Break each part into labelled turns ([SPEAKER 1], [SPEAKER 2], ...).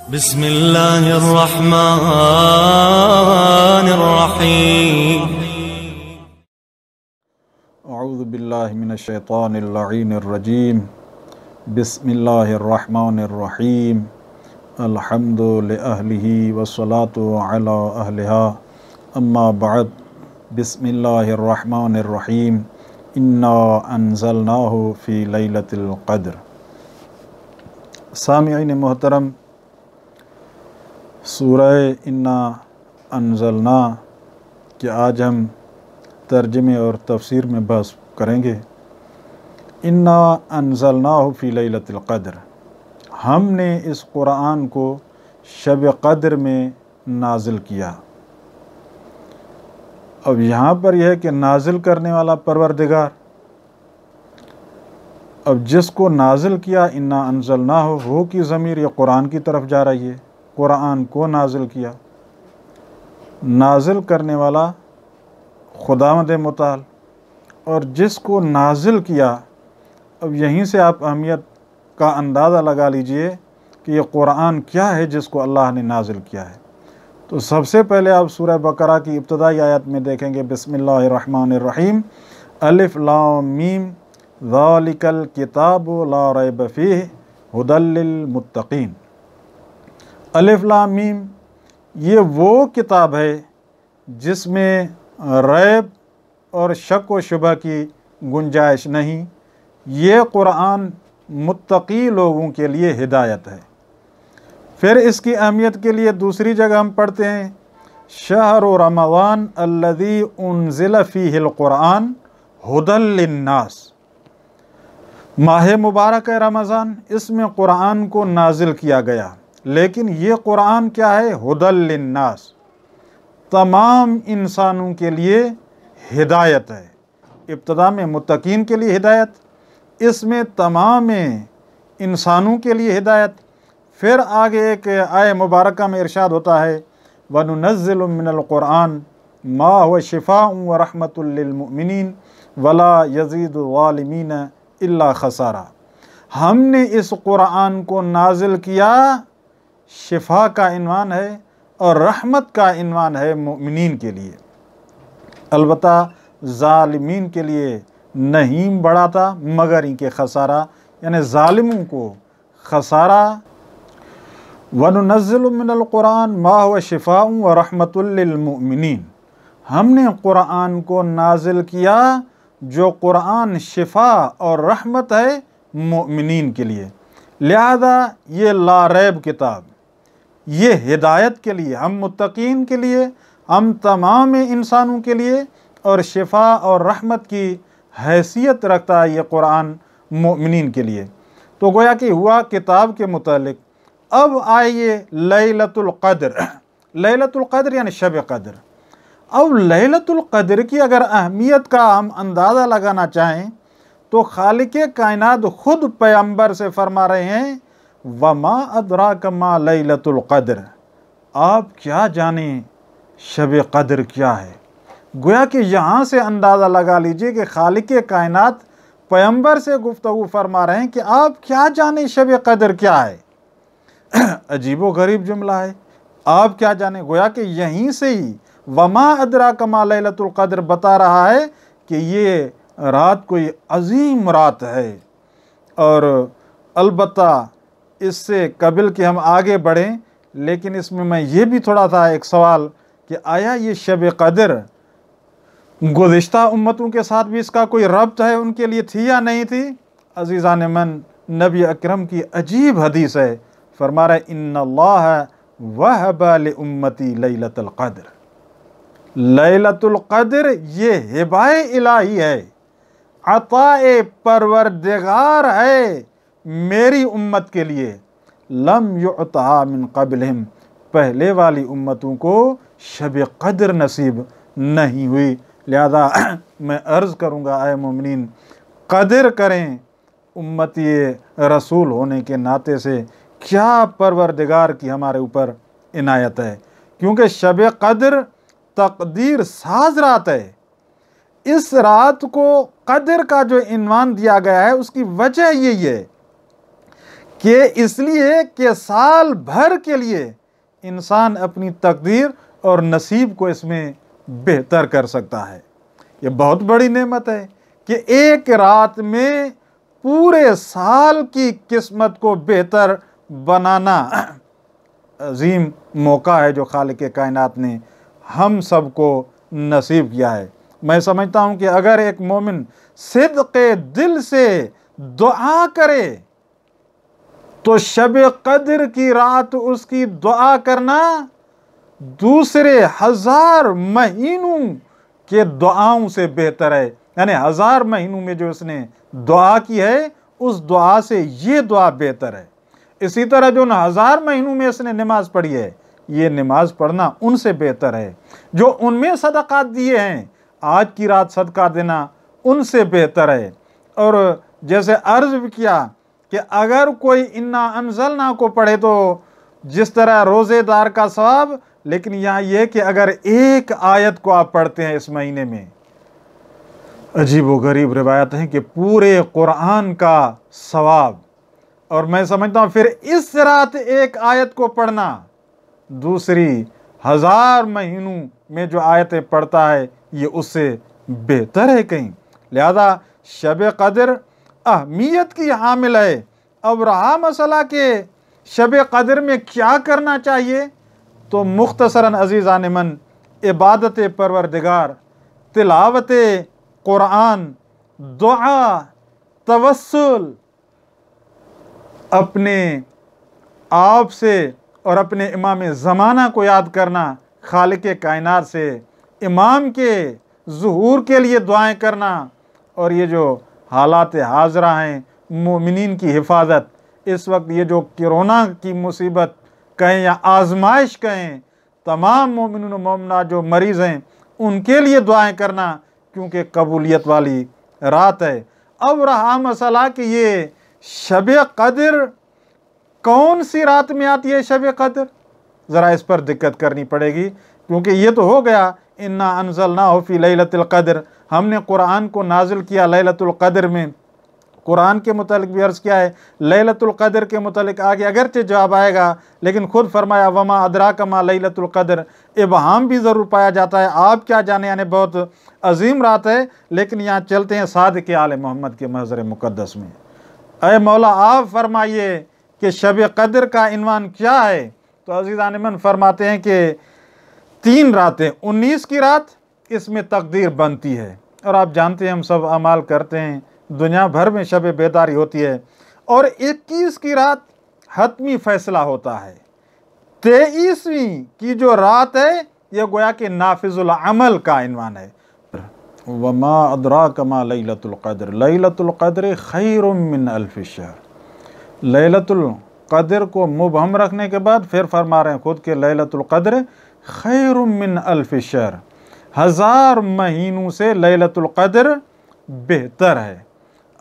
[SPEAKER 1] बिस्मिल्लाहिर्रहमानिर्रहीम।
[SPEAKER 2] अऊज़ु बिल्लाहि मिनश्शैतानिर्रजीम। बिस्मिल्लाहिर्रहमानिर्रहीम। अल्हम्दु लिअहलिही वस्सलातु अला अहलिहा। अम्मा बअद। बिस्मिल्लाहिर्रहमानिर्रहीम। इन्ना अंज़लनाहु फ़ी लैलतिल क़द्र। सामिईन मोहतरम, सूरह इन्ना अंज़लना कि आज हम तर्जुमे और तफसीर में बहस करेंगे। इन्ना अंज़लनाहु फ़ी लैलतिल क़द्र, हमने इस कुरान को शब क़द्र में नाजिल किया। अब यहाँ पर यह है कि नाजिल करने वाला परवरदिगार, अब जिसको नाजिल किया, इन्ना अंज़लनाहु, हो की ज़मीर ये कुरान की तरफ जा रही है। कुरान को नाजिल किया, नाजिल करने वाला खुदावंद मुताल, और जिसको नाजिल किया। अब यहीं से आप अहमियत का अंदाज़ा लगा लीजिए कि ये कुरान क्या है जिसको अल्लाह ने नाजिल किया है। तो सबसे पहले आप सूरह बकरा की इब्तदाई आयत में देखेंगे, बिस्मिल्लाहिर्रहमानिर्रहीम, अलिफ लाम मीम, ज़ालिकल किताबु ला रैब फ़ीह हुदल लिल मुत्तक़ीन। अलिफ लाम मीम, ये वो किताब है जिसमें रैब और शक व शुबह की गुंजाइश नहीं। ये कुरान मुत्तकी लोगों के लिए हिदायत है। फिर इसकी अहमियत के लिए दूसरी जगह हम पढ़ते हैं, शहरु रमज़ान अल्लज़ी उन्ज़िल फ़ीहिल कुरान हुदल लिन्नास। माह मुबारक है रमज़ान, इसमें कुरान को नाजिल किया गया। लेकिन ये कुरान क्या है? हुदल लिन्नास, तमाम इंसानों के लिए हिदायत है। इब्तदा में मुत्तकीन के लिए हिदायत, इसमें तमाम इंसानों के लिए हिदायत। फिर आगे एक आय मुबारका में इरशाद होता है, वनुनज़्ज़िलु मिनल कुरान मा हुवा शिफ़ाउन व रहमतुल लिल मुमिनीन वला यज़ीदु ज़ालिमीन इल्ला खसारा। हमने इस कुरान को नाजिल किया, शिफा का इन्वान है और रहमत का इन्वान है मुमिनीन के लिए। अलबत्ता ज़ालिमीन के लिए नहीं बढ़ाता मगर इनके खसारा, यानी ज़ालिमों को खसारा। वनुनज़्ज़िलु मिनल कुरान मा हुवा शिफ़ाउन व रहमतुल लिल मुमिनीन, हमने कुरान को नाजिल किया जो कुरान शिफा और रहमत है मुमिनीन के लिए। लिहाजा ये ला रैब किताब, ये हिदायत के लिए, हम मुत्तकीन के लिए, हम तमाम इंसानों के लिए, और शिफा और रहमत की हैसियत रखता है ये कुरान मुमिनीन के लिए। तो गोया कि हुआ किताब के मुतालिक। अब आइए लैलतुल क़द्र। लैलतुल क़द्र यानी शब क़द्र। अब लैलतुल क़द्र की अगर अहमियत का हम अंदाज़ा लगाना चाहें तो खालिक़े कायनात खुद पैगंबर से फरमा रहे हैं, वमा अदराक मा लैलतुल क़द्र, आप क्या जाने शब क़द्र क्या है। गोया कि यहाँ से अंदाज़ा लगा लीजिए कि खालिक़े कायनात पैगंबर से गुफ्तगू फरमा रहे हैं कि आप क्या जाने शब क़द्र क्या है। अजीबो गरीब जुमला है, आप क्या जाने। गोया कि यहीं से ही वमा अदराक मा लैलतुल क़द्र बता रहा है कि ये रात कोई अजीम रात है। और अलबत्ता इससे कबिल कि हम आगे बढ़ें, लेकिन इसमें मैं ये भी थोड़ा सा एक सवाल कि आया ये शब क़द्र गुज़िश्ता उम्मतों के साथ भी इसका कोई रब्त है, उनके लिए थी या नहीं थी? अज़ीज़ान मन, नबी अकरम की अजीब हदीस है, फरमा रहे इन्नल्लाह वहबा लि उम्मती लैलतुल क़द्र। लैलतुल क़द्र ये हिबाए इलाही है, अताए परवरदिगार है मेरी उम्मत के लिए। लम युअतहा मिन क़ब्लिहिम, पहले वाली उम्मतों को शब क़द्र नसीब नहीं हुई। लिहाजा मैं अर्ज़ करूँगा, आए मोमिनीन, क़द्र करें उम्मती रसूल होने के नाते से क्या परवरदिगार की हमारे ऊपर इनायत है। क्योंकि शब क़द्र तकदीर साज रात है। इस रात को कदर का जो इन्वान दिया गया है उसकी वजह यही है कि इसलिए कि साल भर के लिए इंसान अपनी तकदीर और नसीब को इसमें बेहतर कर सकता है। ये बहुत बड़ी नेमत है कि एक रात में पूरे साल की किस्मत को बेहतर बनाना अजीम मौका है जो खालिक कायनात ने हम सबको नसीब किया है। मैं समझता हूँ कि अगर एक मोमिन सिद्क़े दिल से दुआ करे तो शब कद्र की रात उसकी दुआ करना दूसरे 1000 महीनों के दुआओं से बेहतर है। यानी 1000 महीनों में जो उसने दुआ की है उस दुआ से ये दुआ बेहतर है। इसी तरह जो 1000 महीनों में इसने नमाज पढ़ी है ये नमाज पढ़ना उनसे बेहतर है। जो उनमें सदक़ात दिए हैं आज की रात सदका देना उनसे बेहतर है। और जैसे अर्ज़ भी किया कि अगर कोई इन्ना अनज़लना को पढ़े तो जिस तरह रोज़ेदार का सवाब, लेकिन यहाँ यह कि अगर एक आयत को आप पढ़ते हैं इस महीने में, अजीब व गरीब रिवायत है कि पूरे कुरान का सवाब। और मैं समझता हूँ फिर इस रात एक आयत को पढ़ना दूसरी 1000 महीनों में जो आयतें पढ़ता है ये उससे बेहतर है कहीं। लिहाजा शब कद्र अहमियत की हामिल है। अब रहा मसला के शब कद्र में क्या करना चाहिए, तो मुख्तसरन अज़ीज़ान मन इबादत परवरदिगार, तिलावत कुरान, दुआ, तवस्सुल, अपने आप से और अपने इमाम ज़माना को याद करना, खालिक कायनात से इमाम के ज़ुहूर के लिए दुआएं करना, और ये जो हालात हाजरा हैं मोमिनीन की हिफाजत, इस वक्त ये जो कोरोना की मुसीबत कहें या आजमाइश कहें, तमाम मोमिन व मोमिनात जो मरीज़ हैं उनके लिए दुआएं करना, क्योंकि कबूलियत वाली रात है। अब रहा मसला कि ये शब कद्र कौन सी रात में आती है शब कद्र, ज़रा इस पर दिक्कत करनी पड़ेगी, क्योंकि ये तो हो गया इन्ना अनज़लनाहु फ़ी लैलतिल क़द्र, हमने कुरान को नाजिल किया लैलतुल क़द्र में। कुरान के मुतालिक भी अर्ज़ किया है, लैलतुल क़द्र के मुतालिक आगे अगरचे जवाब आएगा, लेकिन खुद फरमाया वमा अदराका मा लैलतुल क़द्र, इबहाम भी ज़रूर पाया जाता है, आप क्या जाने, यानी बहुत अजीम रात है। लेकिन यहाँ चलते हैं सादिक़ आले मोहम्मद के महज़र मुक़द्दस में। ऐ मौला आप फरमाइए कि शब कद्र का इन्वान क्या है। तो अज़ीज़ान मन फरमाते हैं कि 3 रातें, 19 की रात इसमें तकदीर बनती है, और आप जानते हैं हम सब अमाल करते हैं, दुनिया भर में शब बेदारी होती है। और 21 की रात हतमी फ़ैसला होता है। 23वीं की जो रात है यह गोया कि नाफिजुल अमल का इन्वान है। वमा अदराका मा लैलतुल क़द्र, लैलतुल क़द्र खैरुम मिन अल्फ़ि शहर। लैलतुल क़द्र को मुबहम रखने के बाद फिर फरमा रहे हैं खुद के लैलतुल क़द्र खैरुम मिन अल्फ़ि शहर, 1000 महीनों से लैलतुल क़द्र बेहतर है।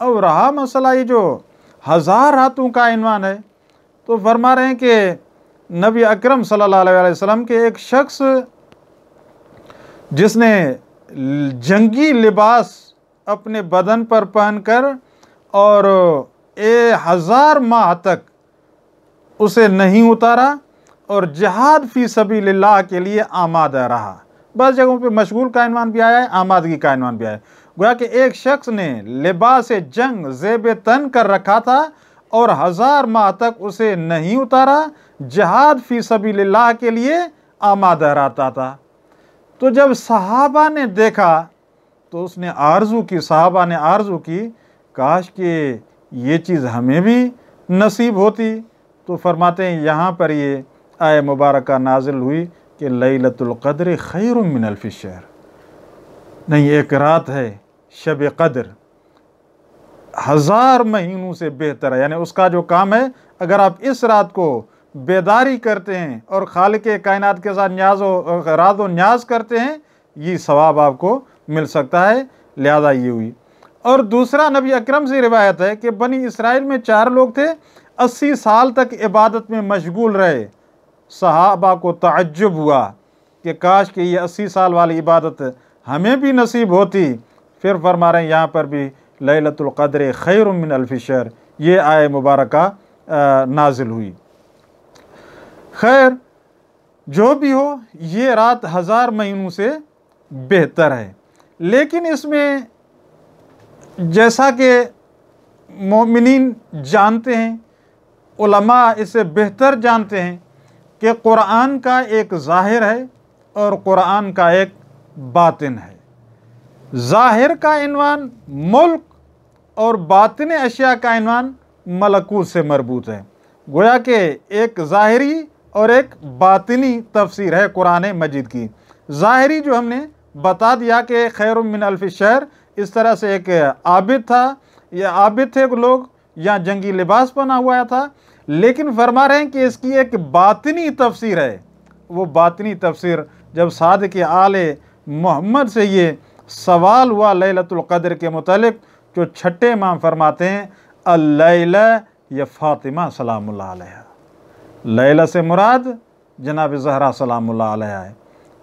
[SPEAKER 2] अब रहा मसला ये जो 1000 रातों का इन्वान है, तो फरमा रहे हैं कि नबी अकरम सल्लल्लाहु अलैहि वसल्लम के एक शख्स जिसने जंगी लिबास अपने बदन पर पहनकर और 1000 माह तक उसे नहीं उतारा और जिहाद फी सबीलिल्लाह के लिए आमादा रहा। बस जगहों पे मशगूल का इन्वान भी आया है, आमादगी का इन्वान भी आया है। गोया कि एक शख्स ने लिबास जंग ज़ेब तन कर रखा था और 1000 माह तक उसे नहीं उतारा, जिहाद फी सबीलिल्लाह के लिए आमादा रहता था। तो जब सहाबा ने देखा तो उसने आरज़ू की, सहाबा ने आरज़ू की, काश कि ये चीज़ हमें भी नसीब होती। तो फरमाते हैं यहाँ पर ये आय मुबारक नाजिल हुई कि लैलतुल क़द्र खैरुम मिन अल्फ़ि शहर। नहीं, एक रात है शब कद्र 1000 महीनों से बेहतर है। यानी उसका जो काम है, अगर आप इस रात को बेदारी करते हैं और खालिक कायनात के साथ राज व न्याज करते हैं, ये सवाब आपको मिल सकता है। लिहाजा ये हुई। और दूसरा नबी अकरम से रिवायत है कि बनी इसराइल में 4 लोग थे, 80 साल तक इबादत में मशगूल रहे। सहाबा को तअज्जुब हुआ कि काश कि ये 80 साल वाली इबादत हमें भी नसीब होती। फिर फरमा रहे हैं यहाँ पर भी लैलतुल क़द्र खैरुम मिन अल्फ़ि शहर, ये आय मुबारका नाजिल हुई। खैर, जो भी हो, ये रात 1000 महीनों से बेहतर है। लेकिन इसमें जैसा कि मोमिनीन जानते हैं, उलमा इसे बेहतर जानते हैं कि कुरान का एक ज़ाहिर है और कुरान का एक बातिन है। ज़ाहिर का इन्वान मुल्क और बातिन अशिया का इन्वान मलकूत से मरबूत है। गोया कि एक ज़ाहिरी और एक बातिनी तफसीर है कुरान मजीद की। ज़ाहिरी जो हमने बता दिया कि खैर मिन अल्फ़ि शहर, इस तरह से एक आबिद था, या आबिद थे लोग, या जंगी लिबास पहना हुआ था। लेकिन फरमा रहे हैं कि इसकी एक बातिनी तफसीर है। वो बातिनी तफसीर जब सादिक़ आले मोहम्मद से ये सवाल हुआ लैलतुल क़द्र के मुतालिक, जो छठे इमाम फरमाते हैं अल-लैला या फ़ातिमा सलामुल्लाह अलैहा। लैला से मुराद जनाब ज़हरा सलामुल्लाह अलैहा है,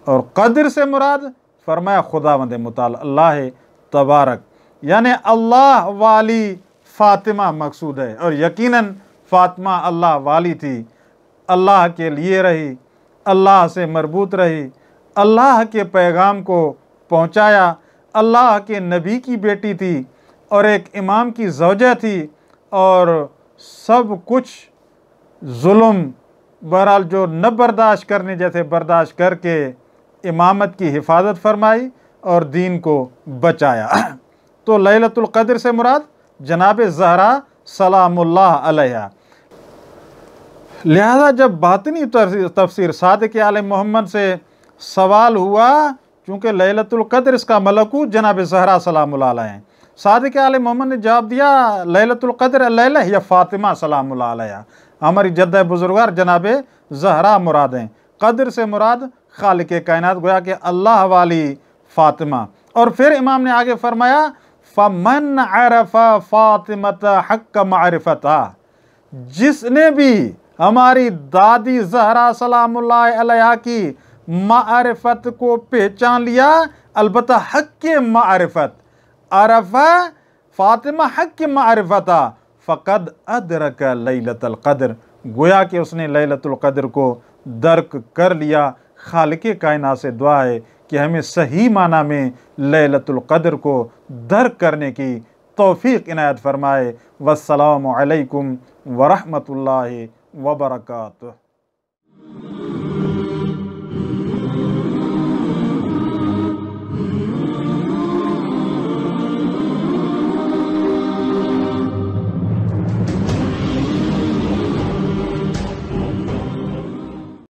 [SPEAKER 2] और क़द्र से मुराद फरमाया खुदावंद मुताल अल्लाह तबारक, यानी अल्लाह वाली फ़ातिमा मकसूद है। और यकीनन फ़ातिमा अल्लाह वाली थी, अल्लाह के लिए रही, अल्लाह से मरबूत रही, अल्लाह के पैगाम को पहुँचाया, अल्लाह के नबी की बेटी थी और एक इमाम की ज़ौजा थी, और सब कुछ जुल्म बहरहाल जो न बर्दाश्त करने जैसे बर्दाश्त करके इमामत की हिफाजत फरमाई और दीन को बचाया। तो लैलतुल क़द्र से मुराद जनाब ज़हरा सलामुल्लाह अलैहा। लिहाजा जब बातिनी तफसीर सादिक़ आले मोहम्मद से सवाल हुआ, चूँकि लैलतुल क़द्र इसका मलकूत जनाब ज़हरा सलामुल्लाह अलैहा हैं, सादिक़ आले मोहम्मद ने जवाब दिया लैलतुल क़द्र लैला या फ़ातिमा सलामुल्लाह अलैहा, हमारी जद्द बुजुर्गार जनाब ज़हरा मुराद हैं। क़द्र से मुराद खालिक़ कायनात, गोया कि अल्लाह वाली फ़ातिमा। और फिर इमाम ने आगे फरमाया फ़मन अरफ़ा फ़ातिमत हक़्क़ मारिफ़ता, जिसने भी हमारी दादी ज़हरा सलामुल्लाह अलैहा की मारिफत को पहचान लिया, अलबत्ता हक़ के मारिफत, अरफ़ा फ़ातिमा हक़ के मारिफ़ता फ़क़द अदरक लैलतुल क़द्र, गोया कि उसने लैलतुल क़द्र को दर्क कर लिया। खालिक़ कायनात से दुआ है कि हमें सही माना में लैलतुल क़द्र को दर्क करने की तौफ़ीक़ इनायत फ़रमाए। वस्सलामु अलैकुम व रहमतुल्लाहि व बरकातुहू।